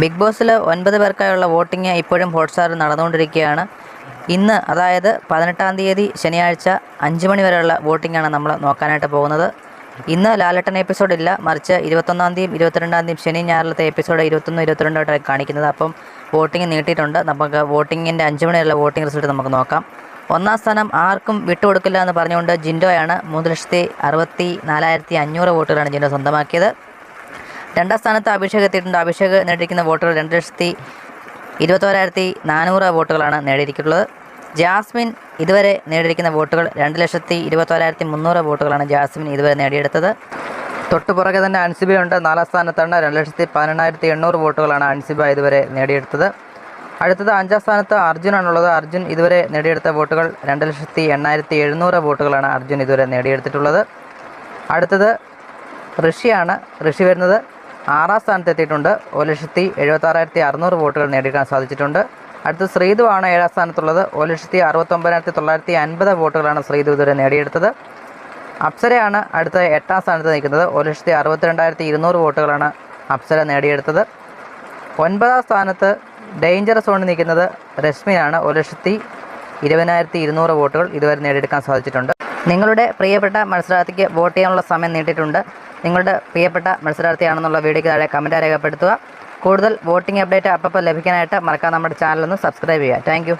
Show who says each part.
Speaker 1: Big ബോസിൽ 9 പേർക്കായുള്ള voting ഇപ്പോഴും ഹോട്ട്സ്റ്റാറിൽ നടന്നുകൊണ്ടിരിക്കുകയാണ്. ഇന്ന് അതായത് 18-ാം തീയതി ശനിയാഴ്ച 5 മണി വരെയുള്ള വോട്ടിംഗാണ് നമ്മൾ നോക്കാനായിട്ട് പോകുന്നത്. ഇന്ന് ലാലേട്ടൻ എപ്പിസോഡ് ഇല്ല, മറിച്ച് 21-ാം തീയതിയും 22-ാം തീയതിയും ശനി ഞായറിലത്തെ എപ്പിസോഡ് 21, 22 കാണിക്കുന്നത്. അപ്പം വോട്ടിംഗ് നീട്ടിയിട്ടുണ്ട്. നമുക്ക് വോട്ടിങ്ങിൻ്റെ 5 മണി വരെയുള്ള വോട്ടിംഗ് റിസൾട്ട് നമുക്ക് നോക്കാം. 1-ാം സ്ഥാനം ആർക്കും വിട്ടുകൊടുക്കില്ല എന്ന് പറഞ്ഞുകൊണ്ട് ജിൻഡോയാണ്. 3,64,500 വോട്ടുകളാണ് ജിൻഡോ സ്വന്തമാക്കിയത്. 2-ാം സ്ഥാനത്ത് അഭിഷേക് എത്തിയിട്ടുണ്ട്. അഭിഷേക് നേടിയിരിക്കുന്ന വോട്ടുകൾ 2,21,400 വോട്ടുകളാണ് നേടിയിരിക്കുന്നത്. ജാസ്മിൻ ഇതുവരെ നേടിയിരിക്കുന്ന വോട്ടുകൾ 2,21,300 വോട്ടുകളാണ് ജാസ്മിൻ ഇതുവരെ നേടിയെടുത്തത്. തൊട്ടുപുറകെ തന്നെ അൻസിബയുണ്ട്. 4-ാം സ്ഥാനത്താണ്. 2,18,800 വോട്ടുകളാണ് അൻസിബ ഇതുവരെ നേടിയെടുത്തത്. അടുത്തത് 5-ാം സ്ഥാനത്ത് അർജുനാണുള്ളത്. അർജുൻ ഇതുവരെ നേടിയെടുത്ത വോട്ടുകൾ 2,08,700 വോട്ടുകളാണ് അർജുൻ ഇതുവരെ നേടിയെടുത്തിട്ടുള്ളത്. അടുത്തത് ഋഷിയാണ്. ഋഷി വരുന്നത് 6-ാം സ്ഥാനത്ത് എത്തിയിട്ടുണ്ട്. 1,76,600 വോട്ടുകൾ നേടിയെടുക്കാൻ സാധിച്ചിട്ടുണ്ട്. അടുത്ത ശ്രീതു ആണ് 7-ാം സ്ഥാനത്തുള്ളത്. 1,69,950 വോട്ടുകളാണ് ശ്രീതു ഇതുവരെ നേടിയെടുത്തത്. അപ്സരയാണ് അടുത്ത 8-ാം സ്ഥാനത്ത് നിൽക്കുന്നത്. 1,62,200 വോട്ടുകളാണ് അപ്സര നേടിയെടുത്തത്. 9-ാം സ്ഥാനത്ത് ഡേഞ്ചർ സോണിൽ നിൽക്കുന്നത് രശ്മിയാണ്. 1,20,200 വോട്ടുകൾ ഇതുവരെ നേടിയെടുക്കാൻ സാധിച്ചിട്ടുണ്ട്. നിങ്ങളുടെ പ്രിയപ്പെട്ട മത്സരാർത്ഥിക്ക് വോട്ട് ചെയ്യാനുള്ള സമയം നീട്ടിയിട്ടുണ്ട്. നിങ്ങളുടെ പ്രിയപ്പെട്ട മത്സരാർത്ഥിയാണെന്നുള്ള വീഡിയോയ്ക്ക് താഴെ കമൻറ്റ് രേഖപ്പെടുത്തുക. കൂടുതൽ വോട്ടിംഗ് അപ്ഡേറ്റ് അപ്പോൾ ലഭിക്കാനായിട്ട് മറക്കാതെ നമ്മുടെ ചാനലൊന്ന് സബ്സ്ക്രൈബ് ചെയ്യുക. താങ്ക്